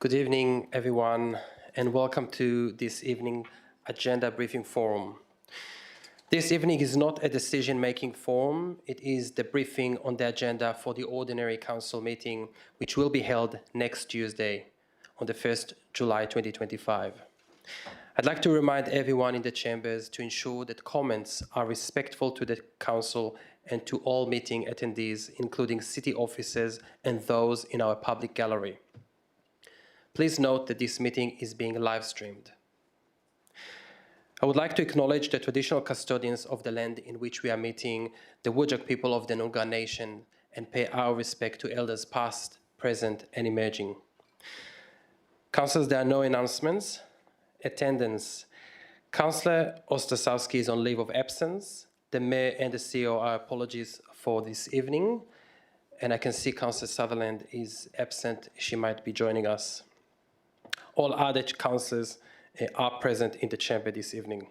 Good evening, everyone, and welcome to this evening agenda briefing forum. This evening is not a decision-making forum, it is the briefing on the agenda for the ordinary council meeting, which will be held next Tuesday, on the 1st July 2025. I'd like to remind everyone in the chambers to ensure that comments are respectful to the council and to all meeting attendees, including city officers and those in our public gallery. Please note that this meeting is being live streamed. I would like to acknowledge the traditional custodians of the land in which we are meeting, the Whadjuk people of the Noongar Nation, and pay our respect to elders past, present, and emerging. Councillors, there are no announcements. Attendance. Councillor Ostasowski is on leave of absence. The Mayor and the CEO are apologies for this evening. And I can see Councillor Sutherland is absent. She might be joining us. All other councillors are present in the chamber this evening.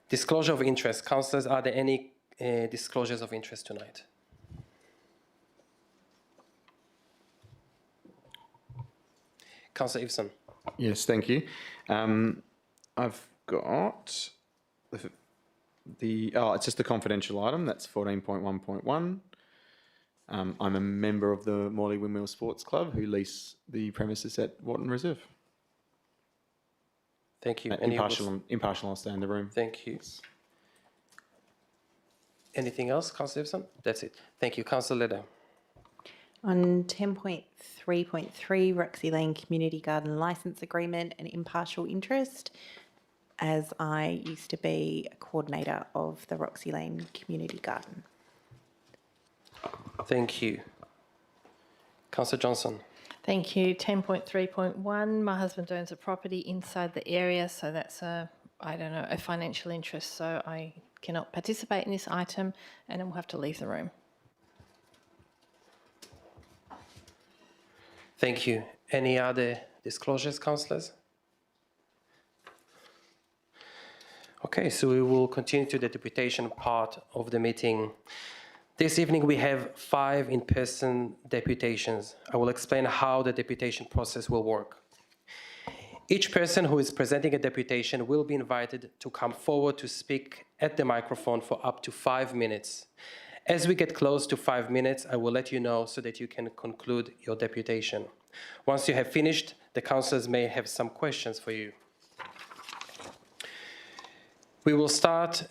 Disclosure of interest. Councillors, are there any disclosures of interest tonight? Councillor Ivson. Yes, thank you. I've got it's just the confidential item, that's 14.1.1. I'm a member of the Morley Windmill Sports Club who lease the premises at Wharton Reserve. Thank you. Impartial, I'll stay in the room. Thank you. Anything else, Councillor Ivson? That's it. Thank you. Councillor Leder. On 10.3.3, Roxy Lane Community Garden Licence Agreement and Impartial Interest, as I used to be a coordinator of the Roxy Lane Community Garden. Thank you. Councillor Johnson. Thank you. 10.3.1, my husband owns a property inside the area, so that's a financial interest, so I cannot participate in this item and I will have to leave the room. Thank you. Any other disclosures, councillors? Okay, so we will continue to the deputation part of the meeting. This evening we have 5 in-person deputations. I will explain how the deputation process will work. Each person who is presenting a deputation will be invited to come forward to speak at the microphone for up to 5 minutes. As we get close to 5 minutes, I will let you know so that you can conclude your deputation. Once you have finished, the councillors may have some questions for you. We will start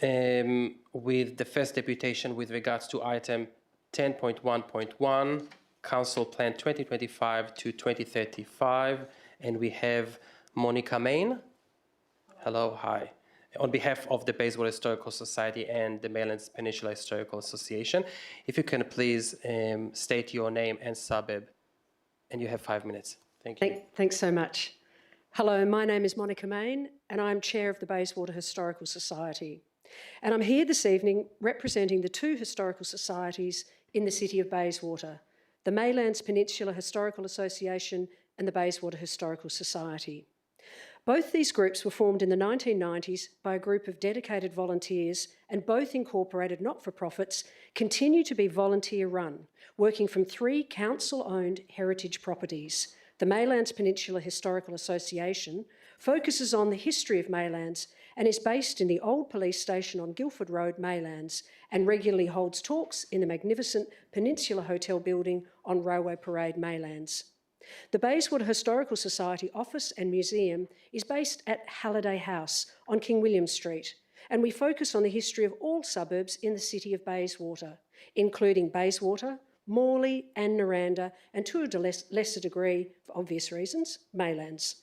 with the first deputation with regards to item 10.1.1, Council Plan 2025 to 2035, and we have Monica Main. Hello, hi. On behalf of the Bayswater Historical Society and the Maylands Peninsula Historical Association, if you can please state your name and suburb, and you have 5 minutes. Thank you. Thanks so much. Hello, my name is Monica Main and I'm Chair of the Bayswater Historical Society. And I'm here this evening representing the 2 historical societies in the city of Bayswater, the Maylands Peninsula Historical Association and the Bayswater Historical Society. Both these groups were formed in the 1990s by a group of dedicated volunteers, and both incorporated not-for-profits continue to be volunteer-run, working from 3 council-owned heritage properties. The Maylands Peninsula Historical Association focuses on the history of Maylands and is based in the old police station on Guildford Road, Maylands, and regularly holds talks in the magnificent Peninsula Hotel building on Railway Parade, Maylands. The Bayswater Historical Society office and museum is based at Halliday House on King William Street, and we focus on the history of all suburbs in the city of Bayswater, including Bayswater, Morley and Naranda, and to a lesser degree, for obvious reasons, Maylands.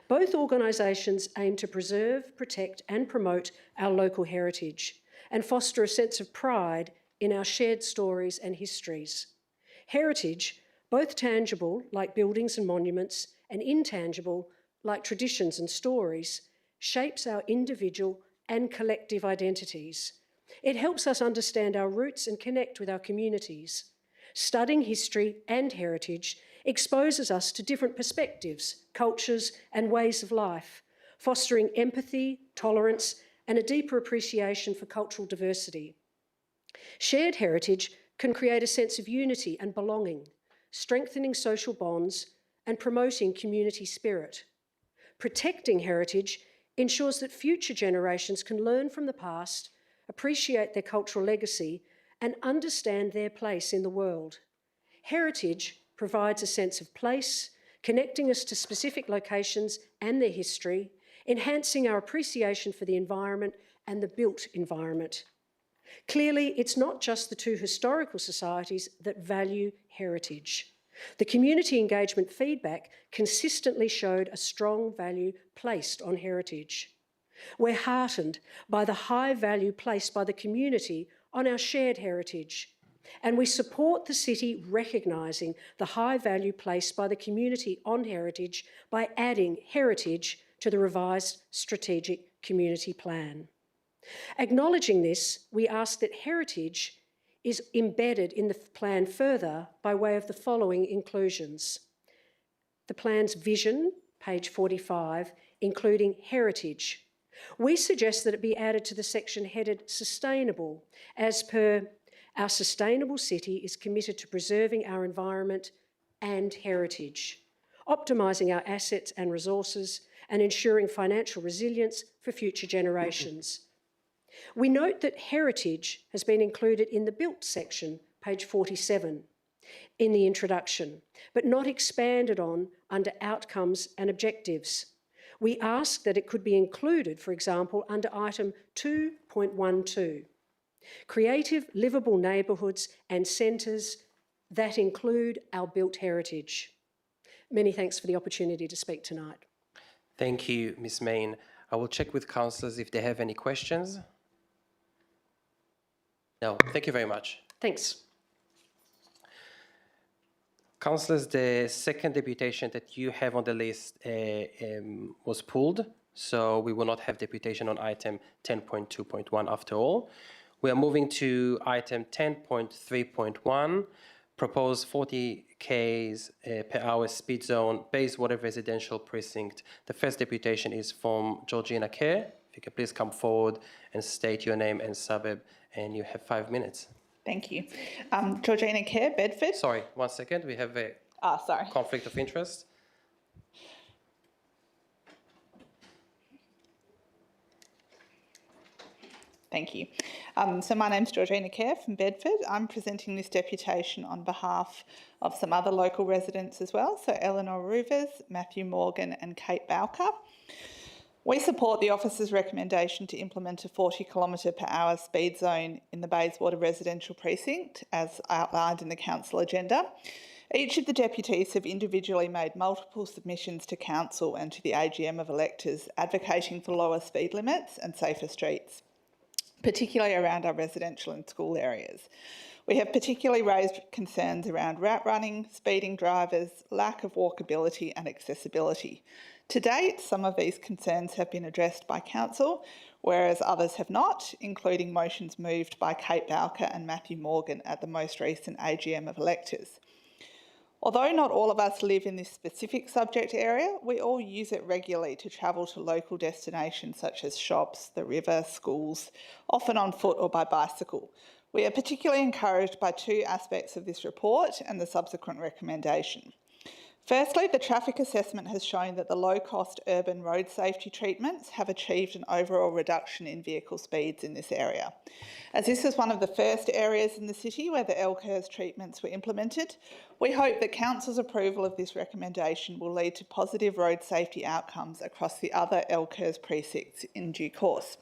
Both organisations aim to preserve, protect and promote our local heritage and foster a sense of pride in our shared stories and histories. Heritage, both tangible, like buildings and monuments, and intangible, like traditions and stories, shapes our individual and collective identities. It helps us understand our roots and connect with our communities. Studying history and heritage exposes us to different perspectives, cultures and ways of life, fostering empathy, tolerance and a deeper appreciation for cultural diversity. Shared heritage can create a sense of unity and belonging, strengthening social bonds and promoting community spirit. Protecting heritage ensures that future generations can learn from the past, appreciate their cultural legacy, and understand their place in the world. Heritage provides a sense of place, connecting us to specific locations and their history, enhancing our appreciation for the environment and the built environment. Clearly, it's not just the two historical societies that value heritage. The community engagement feedback consistently showed a strong value placed on heritage. We're heartened by the high value placed by the community on our shared heritage, and we support the city recognising the high value placed by the community on heritage by adding heritage to the revised strategic community plan. Acknowledging this, we ask that heritage is embedded in the plan further by way of the following inclusions. The plan's vision, page 45, including heritage. We suggest that it be added to the section headed Sustainable, as per our sustainable city is committed to preserving our environment and heritage, optimising our assets and resources, and ensuring financial resilience for future generations. We note that heritage has been included in the built section, page 47, in the introduction, but not expanded on under outcomes and objectives. We ask that it could be included, for example, under item 2.12, creative livable neighbourhoods and centres that include our built heritage. Many thanks for the opportunity to speak tonight. Thank you, Ms. Main. I will check with councillors if they have any questions. No, thank you very much. Thanks. Councillors, the second deputation that you have on the list was pulled, so we will not have deputation on item 10.2.1 after all. We are moving to item 10.3.1, proposed 40 k's per hour speed zone, Bayswater Residential Precinct. The first deputation is from Georgina Kerr. If you can please come forward and state your name and suburb, and you have 5 minutes. Thank you. Georgina Kerr, Bedford. Sorry, 1 second. We have a Sorry. conflict of interest. Thank you. So my name's Georgina Kerr from Bedford. I'm presenting this deputation on behalf of some other local residents as well, so Eleanor Ruvers, Matthew Morgan and Kate Bowker. We support the officer's recommendation to implement a 40 km/h speed zone in the Bayswater Residential Precinct, as outlined in the council agenda. Each of the deputies have individually made multiple submissions to council and to the AGM of electors advocating for lower speed limits and safer streets, particularly around our residential and school areas. We have particularly raised concerns around rat running, speeding drivers, lack of walkability and accessibility. To date, some of these concerns have been addressed by council, whereas others have not, including motions moved by Kate Bowker and Matthew Morgan at the most recent AGM of electors. Although not all of us live in this specific subject area, we all use it regularly to travel to local destinations such as shops, the river, schools, often on foot or by bicycle. We are particularly encouraged by two aspects of this report and the subsequent recommendation. Firstly, the traffic assessment has shown that the low-cost urban road safety treatments have achieved an overall reduction in vehicle speeds in this area. As this is one of the first areas in the city where the LCIRS treatments were implemented, we hope that council's approval of this recommendation will lead to positive road safety outcomes across the other LCIRS precincts in due course.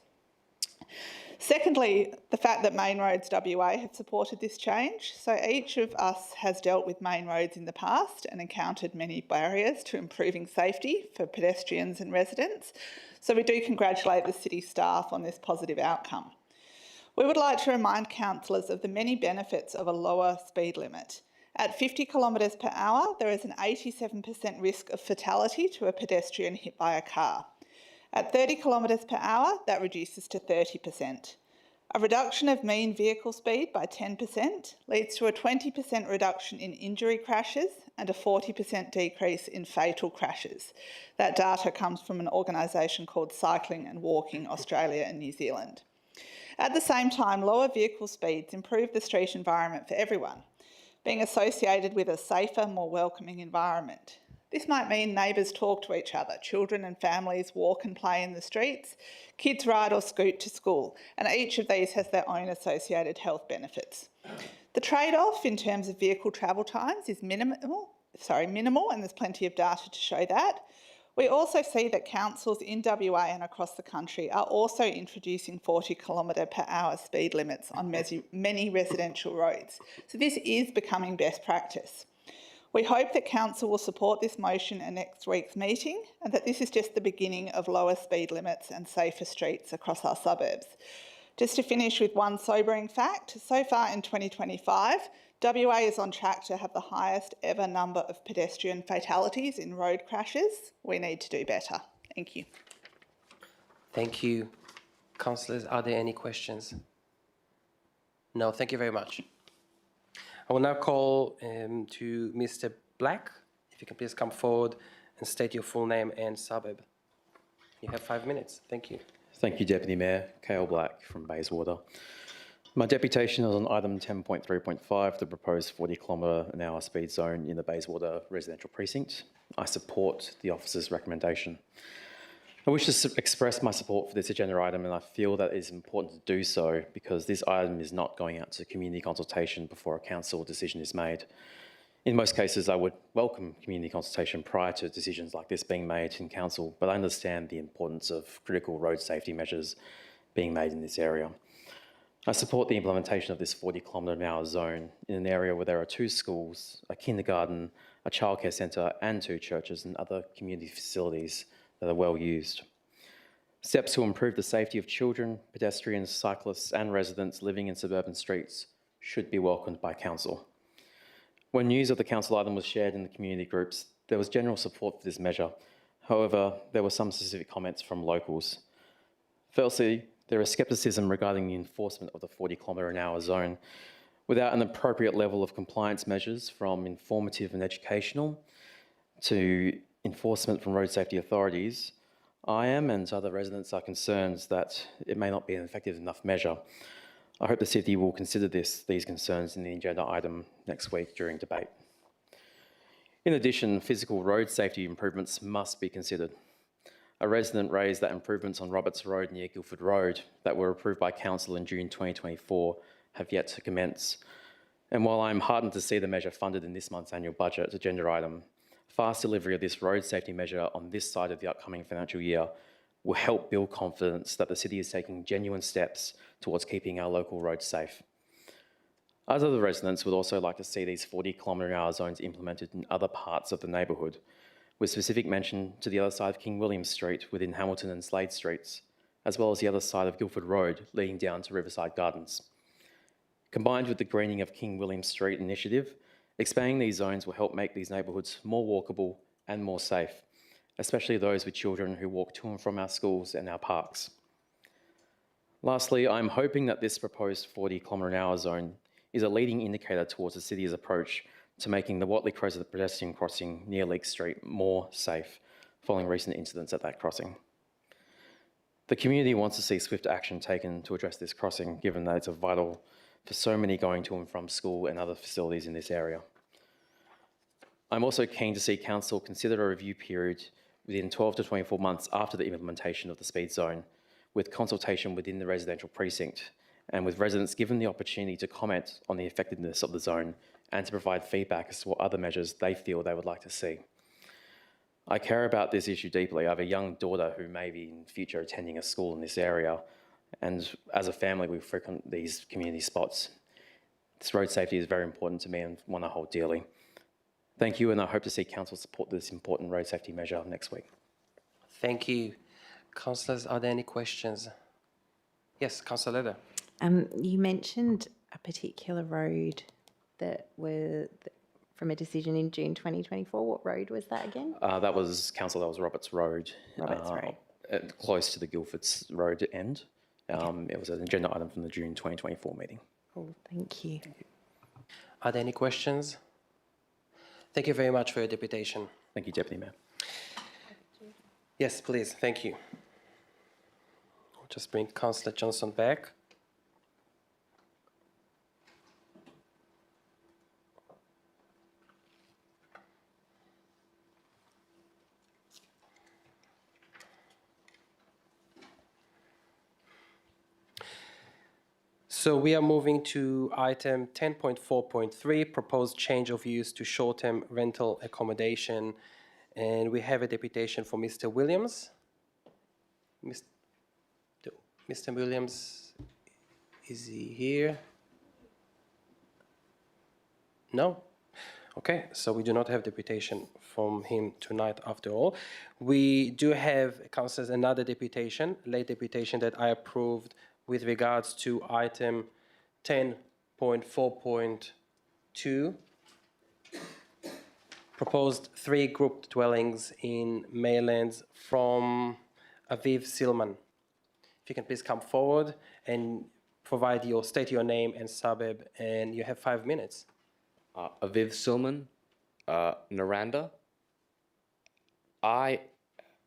Secondly, the fact that Main Roads WA have supported this change. So each of us has dealt with main roads in the past and encountered many barriers to improving safety for pedestrians and residents. So we do congratulate the city staff on this positive outcome. We would like to remind councillors of the many benefits of a lower speed limit. At 50 km/h, there is an 87% risk of fatality to a pedestrian hit by a car. At 30 km/h, that reduces to 30%. A reduction of mean vehicle speed by 10% leads to a 20% reduction in injury crashes and a 40% decrease in fatal crashes. That data comes from an organisation called Cycling and Walking Australia and New Zealand. At the same time, lower vehicle speeds improve the street environment for everyone, being associated with a safer, more welcoming environment. This might mean neighbours talk to each other, children and families walk and play in the streets, kids ride or scoot to school, and each of these has their own associated health benefits. The trade-off in terms of vehicle travel times is minimal, and there's plenty of data to show that. We also see that councils in WA and across the country are also introducing 40km/h speed limits on many residential roads. So this is becoming best practice. We hope that Council will support this motion at next week's meeting and that this is just the beginning of lower speed limits and safer streets across our suburbs. Just to finish with one sobering fact, so far in 2025, WA is on track to have the highest ever number of pedestrian fatalities in road crashes. We need to do better. Thank you. Thank you. Councillors, are there any questions? No, thank you very much. I will now call to Mr. Black. If you can please come forward and state your full name and suburb. You have 5 minutes. Thank you. Thank you, Deputy Mayor. Cale Black from Bayswater. My deputation is on item 10.3.5, the proposed 40km/h speed zone in the Bayswater residential precinct. I support the officer's recommendation. I wish to express my support for this agenda item, and I feel that it is important to do so because this item is not going out to community consultation before a council decision is made. In most cases, I would welcome community consultation prior to decisions like this being made in council, but I understand the importance of critical road safety measures being made in this area. I support the implementation of this 40km/h zone in an area where there are 2 schools, a kindergarten, a childcare centre and 2 churches and other community facilities that are well used. Steps to improve the safety of children, pedestrians, cyclists and residents living in suburban streets should be welcomed by council. When news of the council item was shared in the community groups, there was general support for this measure. However, there were some specific comments from locals. Firstly, there is scepticism regarding the enforcement of the 40km/h zone. Without an appropriate level of compliance measures from informative and educational to enforcement from road safety authorities, I am and other residents are concerned that it may not be an effective enough measure. I hope the city will consider these concerns in the agenda item next week during debate. In addition, physical road safety improvements must be considered. A resident raised that improvements on Roberts Road near Guildford Road that were approved by council in June 2024 have yet to commence. And while I'm heartened to see the measure funded in this month's annual budget agenda item, fast delivery of this road safety measure on this side of the upcoming financial year will help build confidence that the city is taking genuine steps towards keeping our local roads safe. Other residents would also like to see these 40km/h zones implemented in other parts of the neighbourhood, with specific mention to the other side of King William Street within Hamilton and Slade Streets, as well as the other side of Guildford Road leading down to Riverside Gardens. Combined with the greening of King William Street initiative, expanding these zones will help make these neighbourhoods more walkable and more safe, especially those with children who walk to and from our schools and our parks. Lastly, I'm hoping that this proposed 40km/h zone is a leading indicator towards the city's approach to making the Watley Crescent pedestrian crossing near Leake Street more safe, following recent incidents at that crossing. The community wants to see swift action taken to address this crossing, given that it's vital for so many going to and from school and other facilities in this area. I'm also keen to see council consider a review period within 12 to 24 months after the implementation of the speed zone, with consultation within the residential precinct and with residents given the opportunity to comment on the effectiveness of the zone and to provide feedback as to what other measures they feel they would like to see. I care about this issue deeply. I have a young daughter who may be in future attending a school in this area, and as a family we frequent these community spots. This road safety is very important to me and one I hold dearly. Thank you, and I hope to see council support this important road safety measure next week. Thank you. Councillors, are there any questions? Yes, Councillor Leder. You mentioned a particular road that were from a decision in June 2024. What road was that again? That was Roberts Road. Roberts Road. Close to the Guildford's Road end. It was an agenda item from the June 2024 meeting. Cool, thank you. Are there any questions? Thank you very much for your deputation. Thank you, Deputy Mayor. Yes, please. Thank you. I'll just bring Councillor Johnson back. So we are moving to item 10.4.3, proposed change of use to short-term rental accommodation. And we have a deputation for Mr. Williams. Mr. Williams, is he here? No? Okay, so we do not have deputation from him tonight after all. We do have, councillors, another deputation, late deputation that I approved with regards to item 10.4.2, proposed 3 grouped dwellings in Maylands from Aviv Silman. If you can please come forward and state your name and suburb, and you have 5 minutes. Aviv Silman, Naranda. I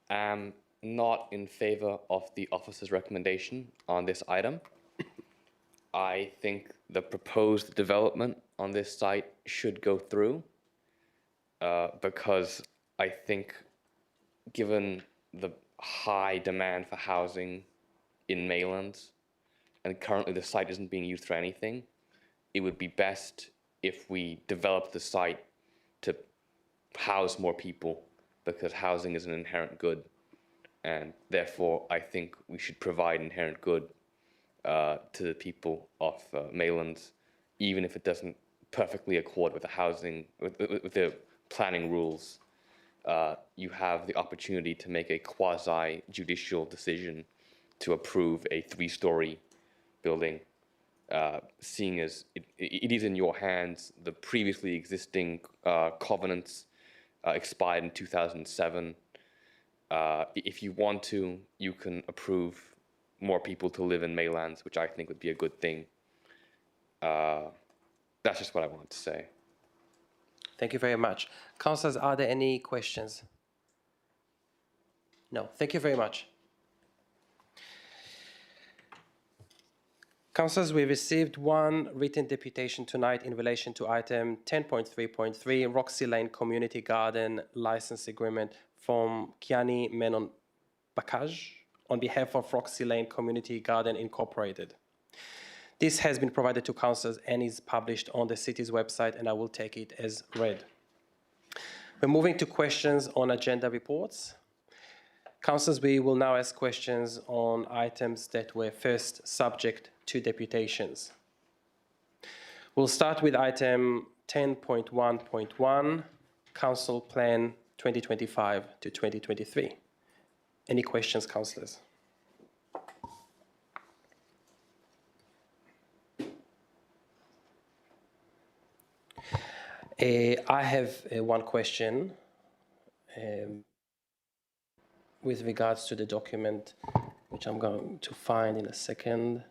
am not in favor of the officer's recommendation on this item. I think the proposed development on this site should go through because I think given the high demand for housing in Maylands, and currently the site isn't being used for anything, it would be best if we develop the site to house more people, because housing is an inherent good, and therefore I think we should provide inherent good to the people of Maylands, even if it doesn't perfectly accord with the housing, with the planning rules. You have the opportunity to make a quasi-judicial decision to approve a 3-story building, seeing as it is in your hands. The previously existing covenants expired in 2007. If you want to, you can approve more people to live in Maylands, which I think would be a good thing. That's just what I wanted to say. Thank you very much. Councillors, are there any questions? No, thank you very much. Councillors, we received 1 written deputation tonight in relation to item 10.3.3, Roxy Lane Community Garden License Agreement from Kiani Menon Bakaj on behalf of Roxy Lane Community Garden Incorporated. This has been provided to councillors and is published on the city's website, and I will take it as read. We're moving to questions on agenda reports. Councillors, we will now ask questions on items that were first subject to deputations. We'll start with item 10.1.1, Council Plan 2025 to 2023. Any questions, councillors? I have one question with regards to the document, which I'm going to find in a second.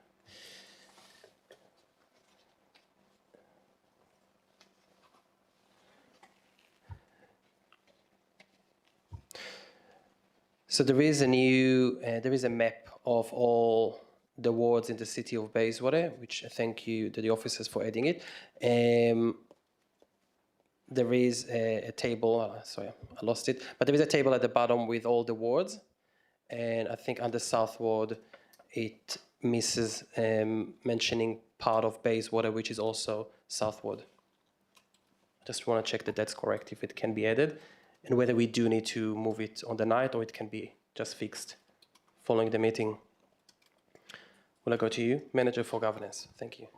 So there is a map of all the wards in the city of Bayswater, which thank you to the officers for adding it. There is a table, sorry, I lost it, but there is a table at the bottom with all the wards, and I think under South Ward, it misses mentioning part of Bayswater, which is also South Ward. I just want to check that that's correct, if it can be added, and whether we do need to move it on the night or it can be just fixed following the meeting. Will I go to you, Manager for Governance? Thank you.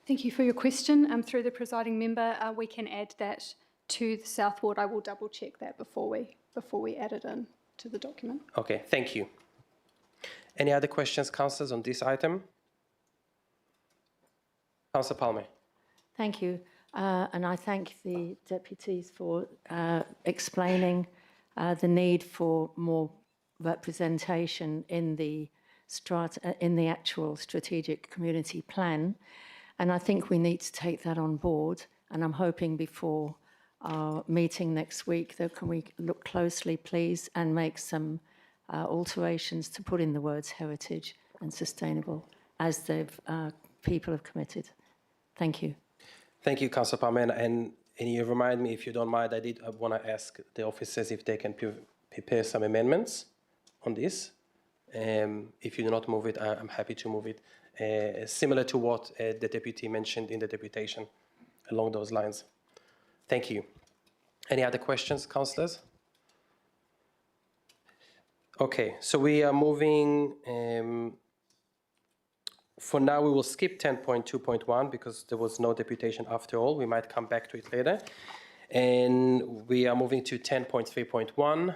Thank you for your question. Through the presiding member, we can add that to the South Ward. I will double check that before we add it in to the document. Okay, thank you. Any other questions, councillors, on this item? Councillor Palmer. Thank you. And I thank the deputies for explaining the need for more representation in the actual strategic community plan. And I think we need to take that on board. And I'm hoping before our meeting next week that can we look closely, please, and make some alterations to put in the words heritage and sustainable as the people have committed. Thank you. Thank you, Councillor Palmer. And you remind me, if you don't mind, I want to ask the officers if they can prepare some amendments on this If you do not move it, I'm happy to move it, similar to what the deputy mentioned in the deputation, along those lines. Thank you. Any other questions, councillors? Okay, so we are moving. For now, we will skip 10.2.1 because there was no deputation after all. We might come back to it later. And we are moving to 10.3.1,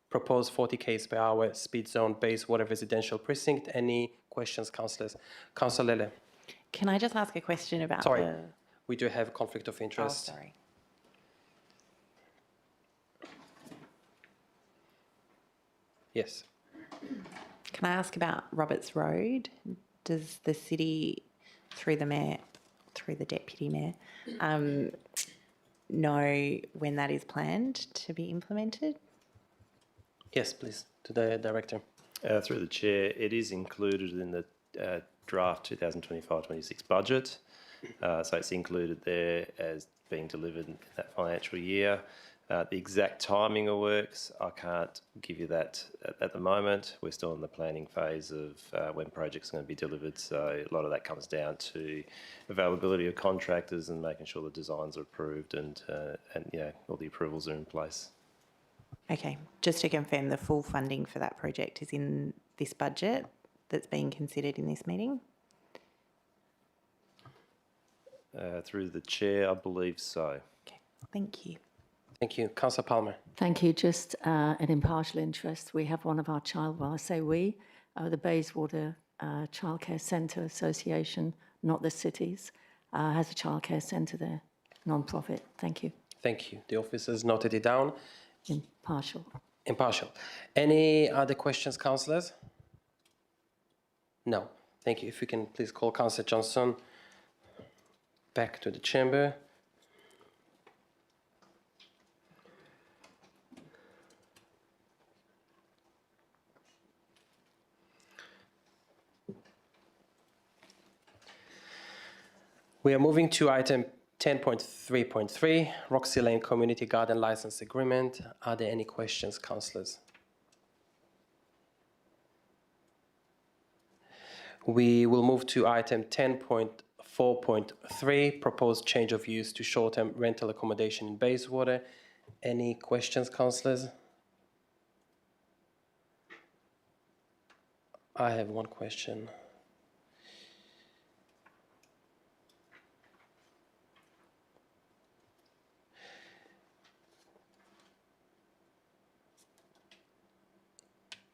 proposed 40 km per hour speed zone Bayswater residential precinct. Any questions, councillors? Councillor Lele. Can I just ask a question about Sorry, the... we do have conflict of interest. Oh, sorry. Yes. Can I ask about Roberts Road? Does the city, through the mayor, through the deputy mayor, know when that is planned to be implemented? Yes, please, to the director. Through the chair, it is included in the draft 2025-26 budget. So it's included there as being delivered in that financial year. The exact timing of works, I can't give you that at the moment. We're still in the planning phase of when projects are going to be delivered. So a lot of that comes down to availability of contractors and making sure the designs are approved and yeah, all the approvals are in place. Okay, just to confirm, the full funding for that project is in this budget that's being considered in this meeting? Through the chair, I believe so. Okay, thank you. Thank you. Councillor Palmer. Thank you. Just an impartial interest. We have one of our well, I say we, the Bayswater Childcare Centre Association, not the cities, has a childcare centre there, non-profit. Thank you. Thank you. The officers noted it down. Impartial. Impartial. Any other questions, councillors? No. Thank you. If we can please call Councillor Johnson back to the chamber. We are moving to item 10.3.3, Roxy Lane Community Garden License Agreement. Are there any questions, councillors? We will move to item 10.4.3, proposed change of use to short-term rental accommodation in Bayswater. Any questions, councillors? I have one question.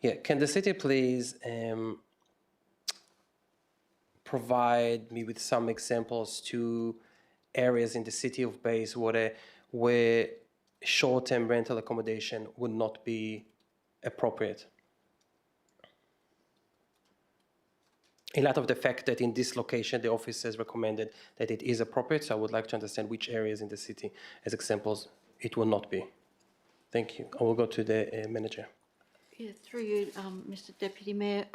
Yeah, can the city please provide me with some examples to areas in the city of Bayswater where short-term rental accommodation would not be appropriate? In light of the fact that in this location, the officers recommended that it is appropriate, so I would like to understand which areas in the city, as examples, it will not be. Thank you. I will go to the manager. Yeah, through you, Mr. Deputy Mayor.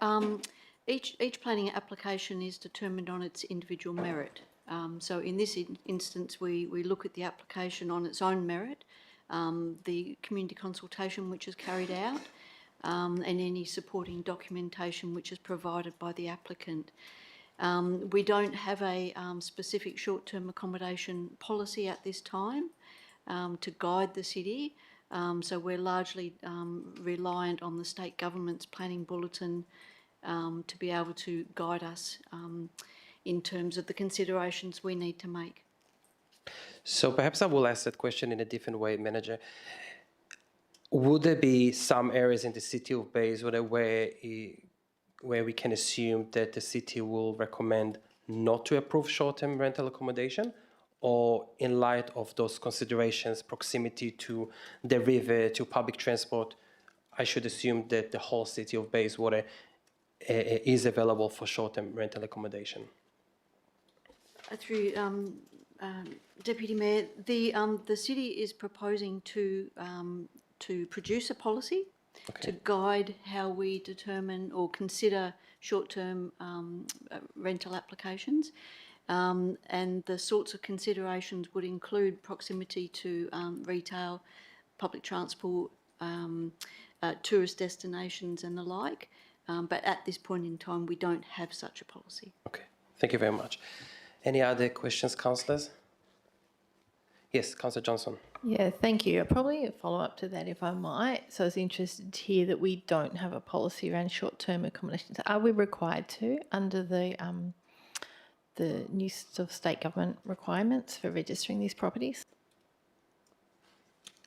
Each planning application is determined on its individual merit. So in this instance, we look at the application on its own merit, the community consultation which is carried out, and any supporting documentation which is provided by the applicant. We don't have a specific short-term accommodation policy at this time to guide the city. So we're largely reliant on the state government's planning bulletin to be able to guide us in terms of the considerations we need to make. So perhaps I will ask that question in a different way, Manager. Would there be some areas in the city of Bayswater where we can assume that the city will recommend not to approve short-term rental accommodation? Or in light of those considerations, proximity to the river, to public transport, I should assume that the whole city of Bayswater is available for short-term rental accommodation? Through Deputy Mayor, the city is proposing to produce a policy to guide how we determine or consider short-term rental applications. And the sorts of considerations would include proximity to retail, public transport, tourist destinations and the like. But at this point in time, we don't have such a policy. Okay, thank you very much. Any other questions, councillors? Yes, Councillor Johnson. Yeah, thank you. Probably a follow-up to that, if I might. So I was interested to hear that we don't have a policy around short-term accommodations. Are we required to under the new sort of state government requirements for registering these properties?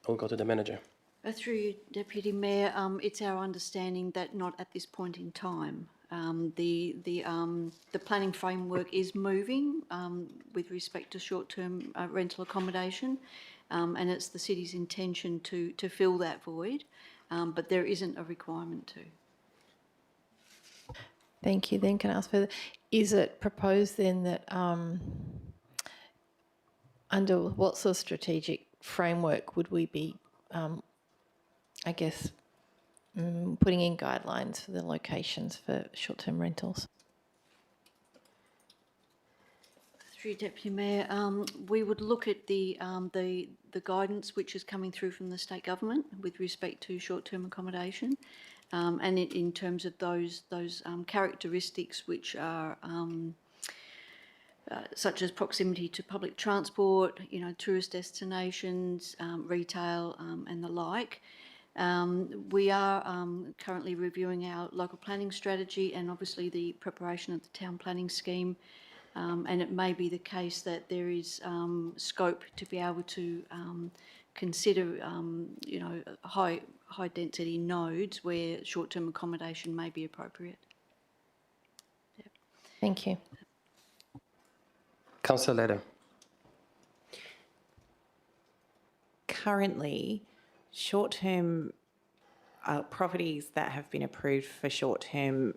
I'll go to the manager. Through you, Deputy Mayor, it's our understanding that not at this point in time. The planning framework is moving with respect to short-term rental accommodation, and it's the city's intention to fill that void, but there isn't a requirement to. Thank you. Then can I ask further, is it proposed then that under what sort of strategic framework would we be, I guess, putting in guidelines for the locations for short-term rentals? Through you, Deputy Mayor, we would look at the guidance which is coming through from the state government with respect to short-term accommodation, and in terms of those characteristics which are such as proximity to public transport, tourist destinations, retail, and the like. We are currently reviewing our local planning strategy and obviously the preparation of the town planning scheme, and it may be the case that there is scope to be able to consider, high density nodes where short-term accommodation may be appropriate. Yep. Thank you. Councillor Leder. Currently, short-term properties that have been approved for short-term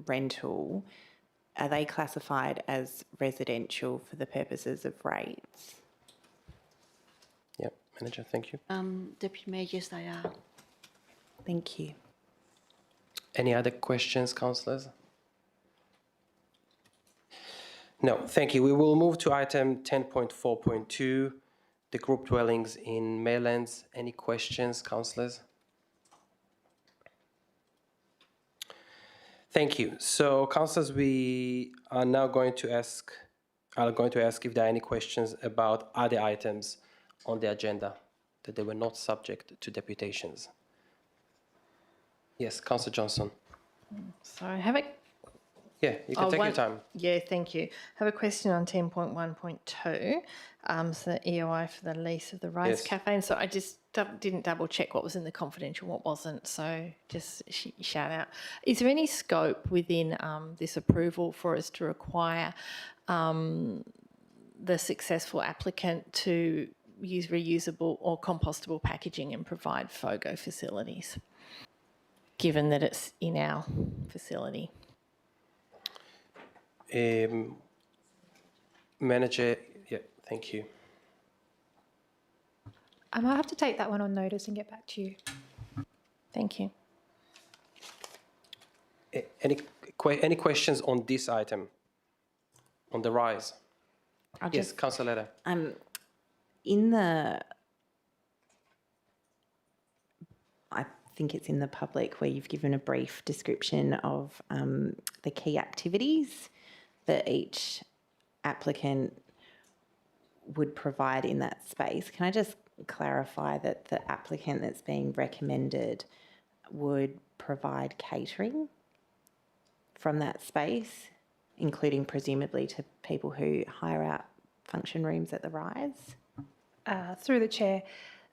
rental, are they classified as residential for the purposes of rates? Yep, manager, thank you. Deputy Mayor, yes, they are. Thank you. Any other questions, councillors? No, thank you. We will move to item 10.4.2, the group dwellings in Maylands. Any questions, councillors? Thank you. So, councillors, we are now going to ask if there are any questions about other items on the agenda that they were not subject to deputations. Yes, Councillor Johnson. So I have a Yeah, you can take your time. Yeah, thank you. I have a question on 10.1.2, so the EOI for the lease of the Rise Yes. Cafe. And so I just didn't double check what was in the confidential, what wasn't. So just shout out. Is there any scope within this approval for us to require the successful applicant to use reusable or compostable packaging and provide FOGO facilities, given that it's in our facility? Manager, yeah, thank you. I might have to take that one on notice and get back to you. Thank you. Any questions on this item, on the Rise? Yes, Councillor Leder. I think it's in the public where you've given a brief description of the key activities that each applicant would provide in that space. Can I just clarify that the applicant that's being recommended would provide catering from that space, including presumably to people who hire out function rooms at the Rise? Through the chair,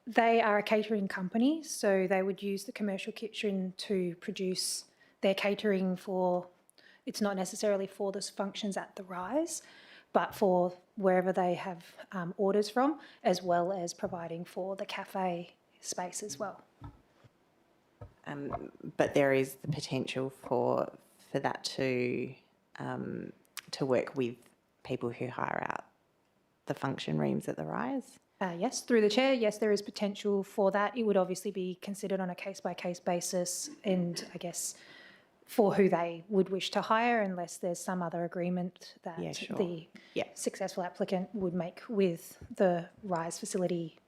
they are a catering company, so they would use the commercial kitchen to produce their catering for, it's not necessarily for the functions at the Rise, but for wherever they have orders from, as well as providing for the cafe space as well. But there is the potential for that to work with people who hire out the function rooms at the Rise? Yes, through the chair, yes, there is potential for that. It would obviously be considered on a case-by-case basis and I guess for who they would wish to hire, unless there's some other agreement that the successful applicant would make with the Rise facility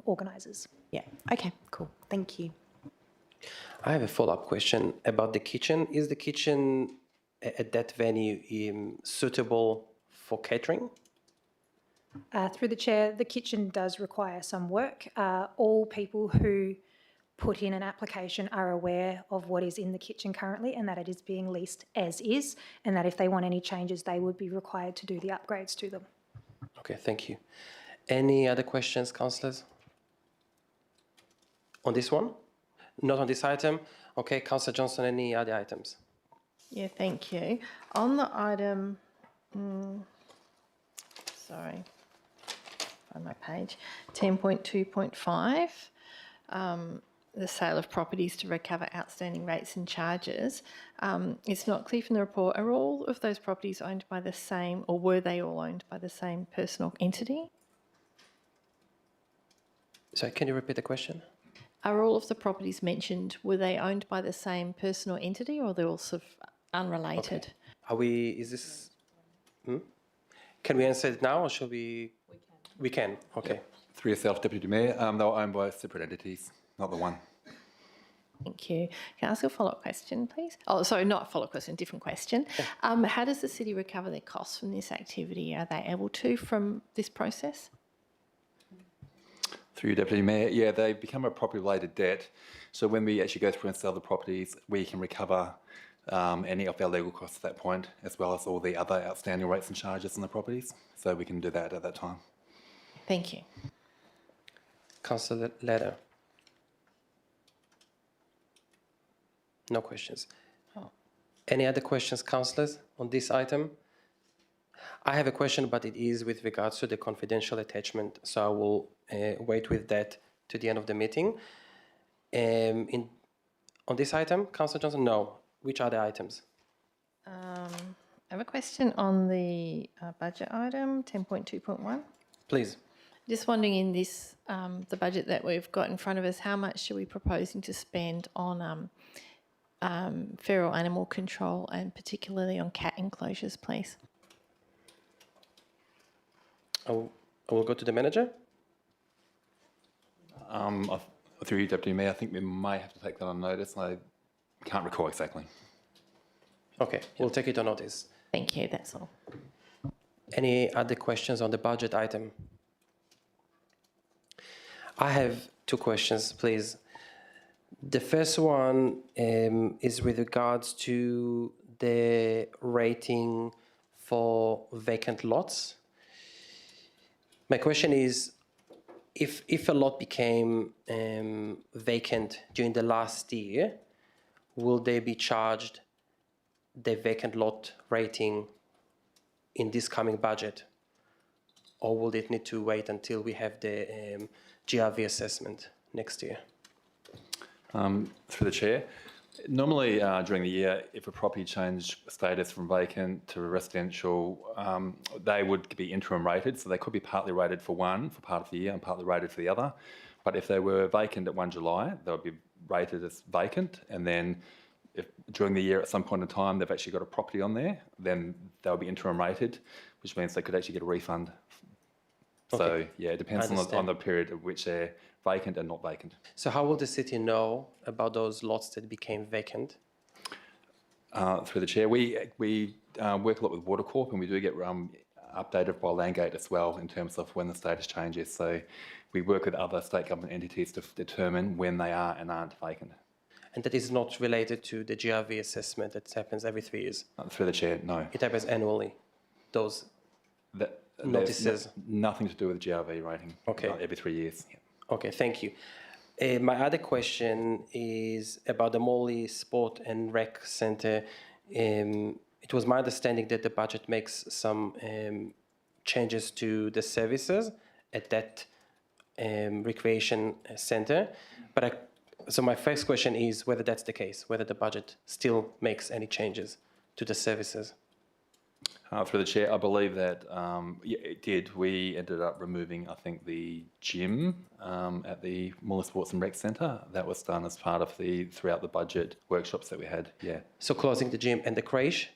organisers. Yeah, okay, cool, thank you. I have a follow-up question about the kitchen. Is the kitchen at that venue suitable for catering? Through the chair, the kitchen does require some work. All people who put in an application are aware of what is in the kitchen currently and that it is being leased as is, and that if they want any changes, they would be required to do the upgrades to them. Okay, thank you. Any other questions, councillors? On this one? Not on this item? Okay, Councillor Johnson, any other items? Yeah, thank you. On the item, sorry, find my page, 10.2.5, the sale of properties to recover outstanding rates and charges. It's not clear from the report, are all of those properties owned by the same, or were they all owned by the same personal entity? Sorry, can you repeat the question? Are all of the properties mentioned, were they owned by the same personal entity, or they're all sort of unrelated? Okay. Are we, is this, Can we answer it now or shall we? We can, okay. Through yourself, Deputy Mayor, they were owned by separate entities, not the one. Thank you. Can I ask a follow-up question, please? Oh, sorry, not a follow-up question, different question. Yeah. How does the city recover their costs from this activity? Are they able to from this process? Through you, Deputy Mayor, yeah, they become a property-related debt. So when we actually go through and sell the properties, we can recover any of our legal costs at that point, as well as all the other outstanding rates and charges on the properties. So we can do that at that time. Thank you. Councillor Leder. No questions. Oh. Any other questions, councillors, on this item? I have a question, but it is with regards to the confidential attachment, so I will wait with that to the end of the meeting. On this item, Councillor Johnson, no. Which other items? I have a question on the budget item, 10.2.1. Please. Just wondering in this, the budget that we've got in front of us, how much are we proposing to spend on feral animal control and particularly on cat enclosures, please? I will go to the manager. Through you, Deputy Mayor, I think we may have to take that on notice. I can't recall exactly. Okay, we'll take it on notice. Thank you, that's all. Any other questions on the budget item? I have two questions, please. The first one is with regards to the rating for vacant lots. My question is, if a lot became vacant during the last year, will they be charged the vacant lot rating in this coming budget? Or will it need to wait until we have the GRV assessment next year? Through the Chair, normally during the year, if a property changed status from vacant to residential, they would be interim rated, so they could be partly rated for one for part of the year and partly rated for the other. But if they were vacant at 1 July, they would be rated as vacant, and then if during the year at some point in time they've actually got a property on there, then they'll be interim rated, which means they could actually get a refund. So Okay. yeah, it depends on the period of which they're vacant and not vacant. So how will the city know about those lots that became vacant? Through the Chair, we work a lot with Water Corp, and we do get updated by Landgate as well in terms of when the status changes. So we work with other state government entities to determine when they are and aren't vacant. And that is not related to the GRV assessment that happens every 3 years? Through the Chair, no. It happens annually, those notices? Nothing to do with GRV rating. Okay. Every 3 years. Yeah. Okay, thank you. My other question is about the Morley Sport and Rec Centre. It was my understanding that the budget makes some changes to the services at that recreation centre. So my first question is whether that's the case, whether the budget still makes any changes to the services. Through the Chair, I believe that yeah, it did. We ended up removing, I think, the gym at the Morley Sports and Rec Centre. That was done as part of throughout the budget workshops that we had, yeah. So closing the gym and the creche?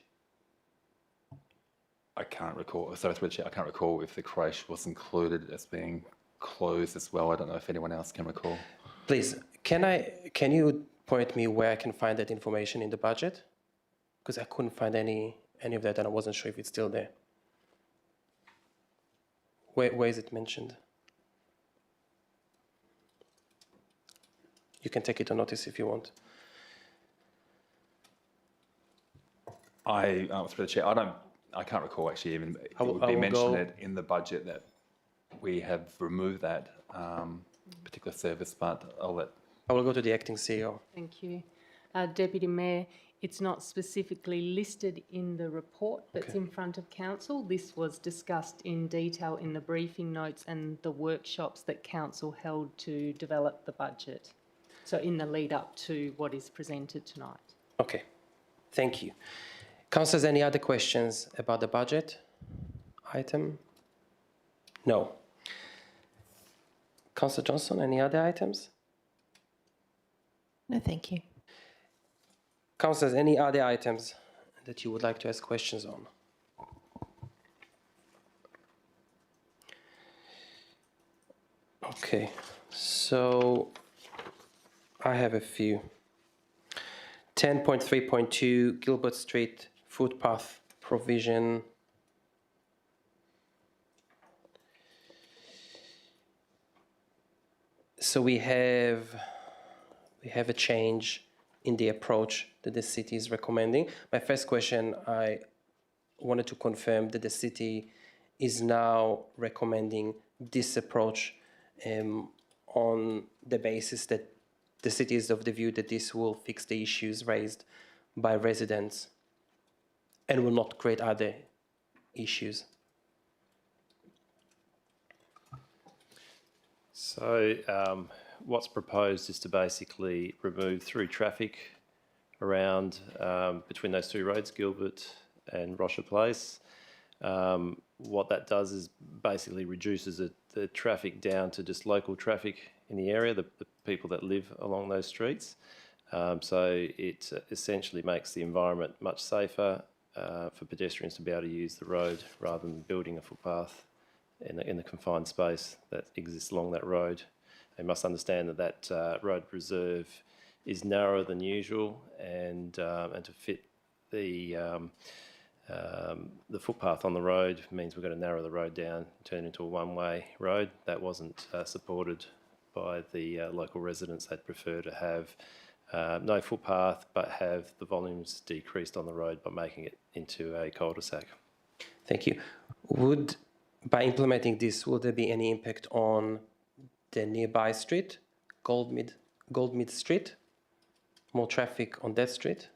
I can't recall. Sorry, through the Chair, I can't recall if the creche was included as being closed as well. I don't know if anyone else can recall. Please, can you point me where I can find that information in the budget? Because I couldn't find any of that, and I wasn't sure if it's still there. Where is it mentioned? You can take it on notice if you want. Through the chair, I can't recall actually even it I would be will mentioned go- it in the budget that we have removed that particular service, but I'll let. I will go to the acting CEO. Thank you. Deputy Mayor, it's not specifically listed in the report that's in front of council. This was discussed in detail in the briefing notes and the workshops that council held to develop the budget. So in the lead up to what is presented tonight. Okay, thank you. Councillors, any other questions about the budget item? No. Councillor Johnson, any other items? No, thank you. Councillors, any other items that you would like to ask questions on? Okay, so I have a few. 10.3.2 Gilbert Street footpath provision. So we have a change in the approach that the city is recommending. My first question, I wanted to confirm that the city is now recommending this approach on the basis that the city is of the view that this will fix the issues raised by residents and will not create other issues. So what's proposed is to basically remove through traffic around between those two roads, Gilbert and Rocher Place. What that does is basically reduces the traffic down to just local traffic in the area, the people that live along those streets. So it essentially makes the environment much safer for pedestrians to be able to use the road rather than building a footpath in the confined space that exists along that road. They must understand that road reserve is narrower than usual, and to fit the footpath on the road means we've got to narrow the road down, turn it into a one-way road. That wasn't supported by the local residents. They'd prefer to have no footpath but have the volumes decreased on the road by making it into a cul-de-sac. Thank you. By implementing this, will there be any impact on the nearby street, Goldmead Street? More traffic on that street?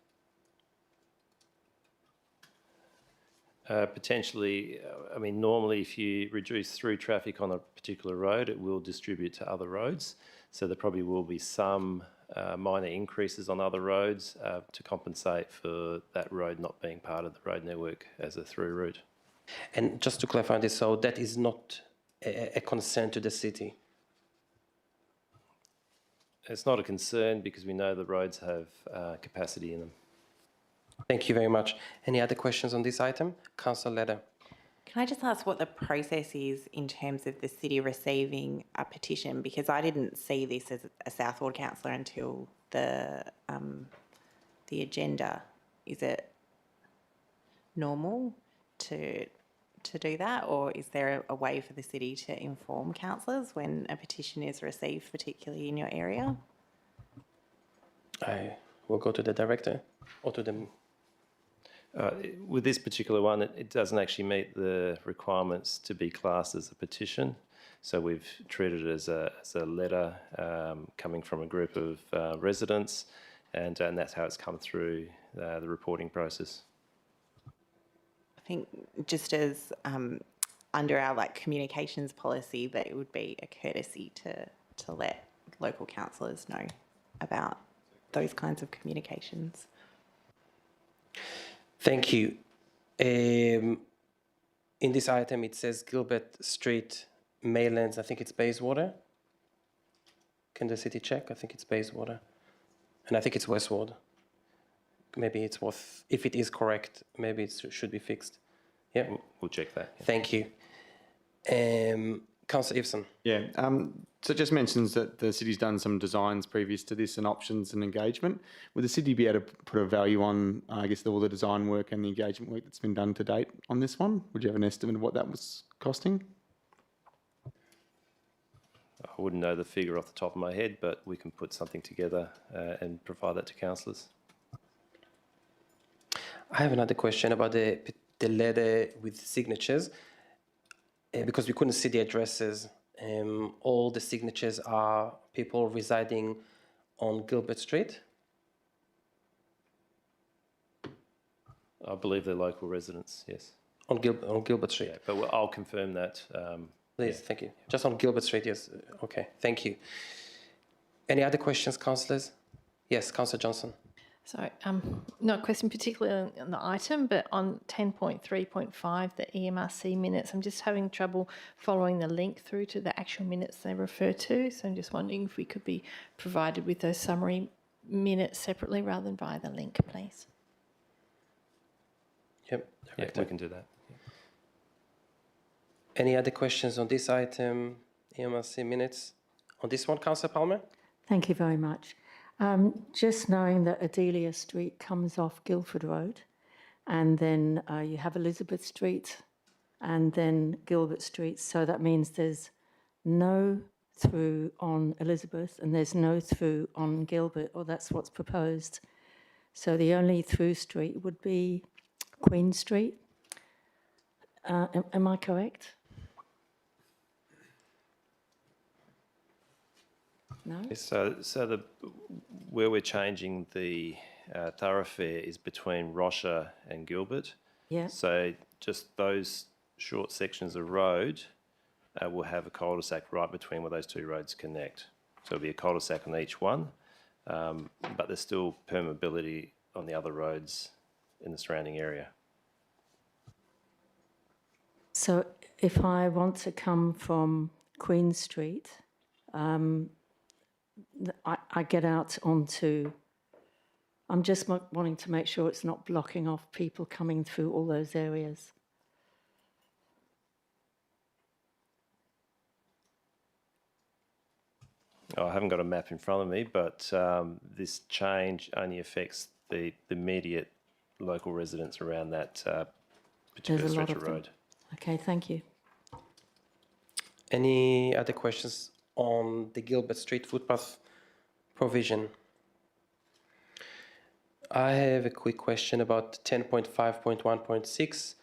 Potentially, I mean, normally if you reduce through traffic on a particular road, it will distribute to other roads. So there probably will be some minor increases on other roads to compensate for that road not being part of the road network as a through route. And just to clarify this, so that is not a concern to the city? It's not a concern because we know the roads have capacity in them. Thank you very much. Any other questions on this item? Councillor Leder. Can I just ask what the process is in terms of the city receiving a petition? Because I didn't see this as a South Ward councillor until the agenda. Is it normal to do that, or is there a way for the city to inform councillors when a petition is received, particularly in your area? I will go to the director or to the... With this particular one, it doesn't actually meet the requirements to be classed as a petition. So we've treated it as a letter coming from a group of residents, and that's how it's come through the reporting process. I think just as under our communications policy, that it would be a courtesy to let local councillors know about those kinds of communications. Thank you. In this item, it says Gilbert Street, Maylands. I think it's Bayswater. Can the city check? I think it's Bayswater. And I think it's Westward. Maybe it's worth, if it is correct, maybe it should be fixed. Yeah? We'll check that. Yeah. Thank you. Councillor Eveson. Yeah, so it just mentions that the city's done some designs previous to this and options and engagement. Would the city be able to put a value on, I guess, all the design work and the engagement work that's been done to date on this one? Would you have an estimate of what that was costing? I wouldn't know the figure off the top of my head, but we can put something together and provide that to councillors. I have another question about the letter with signatures. Because we couldn't see the addresses, all the signatures are people residing on Gilbert Street. I believe they're local residents, yes. On Gilbert Street. Yeah, but I'll confirm that. Please, thank you. Just on Gilbert Street, yes. Okay, thank you. Any other questions, councillors? Yes, Councillor Johnson. So, not a question particularly on the item, but on 10.3.5, the EMRC minutes, I'm just having trouble following the link through to the actual minutes they refer to. So I'm just wondering if we could be provided with those summary minutes separately rather than via the link, please. Yep. Yeah, we can do that. Any other questions on this item, EMRC minutes? On this one, Councillor Palmer? Thank you very much. Just knowing that Adelia Street comes off Guildford Road, and then you have Elizabeth Street, and then Gilbert Street. So that means there's no through on Elizabeth, and there's no through on Gilbert, or that's what's proposed. So the only through street would be Queen Street. Am I correct? No? So where we're changing the thoroughfare is between Rocher and Gilbert. Yeah. So just those short sections of road will have a cul-de-sac right between where those two roads connect. So it'll be a cul-de-sac on each one, but there's still permeability on the other roads in the surrounding area. So if I want to come from Queen Street, I get out onto, I'm just wanting to make sure it's not blocking off people coming through all those areas. Oh, I haven't got a map in front of me, but this change only affects the immediate local residents around that particular There's a lot stretch of of them. road. Okay, thank you. Any other questions on the Gilbert Street footpath provision? I have a quick question about 10.5.1.6,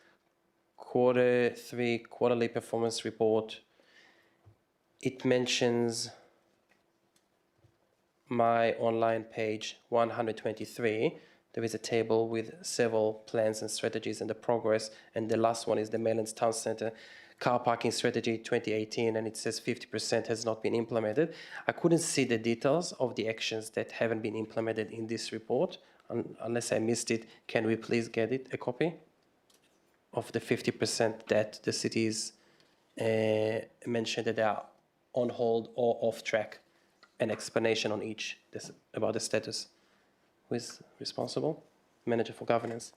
quarter 3 quarterly performance report. It mentions my online page 123. There is a table with several plans and strategies and the progress, and the last one is the Maylands Town Centre car parking strategy 2018, and it says 50% has not been implemented. I couldn't see the details of the actions that haven't been implemented in this report. Unless I missed it, can we please get it, a copy of the 50% that the cities mentioned that are on hold or off track? An explanation on each about the status. Who is responsible? Manager for governance.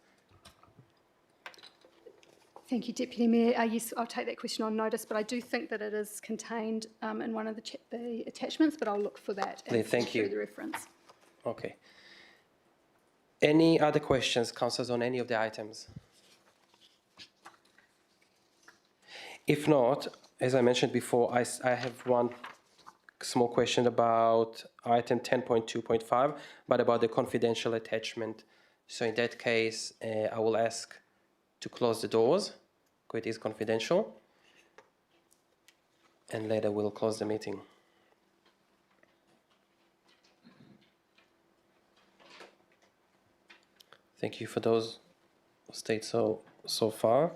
Thank you, Deputy Mayor. Yes, I'll take that question on notice, but I do think that it is contained in one of the attachments, but I'll look for that and Thank you. through the reference. Okay. Any other questions, councillors, on any of the items? If not, as I mentioned before, I have one small question about item 10.2.5, but about the confidential attachment. So in that case, I will ask to close the doors. It is confidential. And later we'll close the meeting. Thank you for those who stayed so far.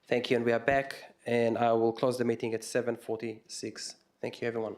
Thank you, and we are back, and I will close the meeting at 7:46. Thank you, everyone.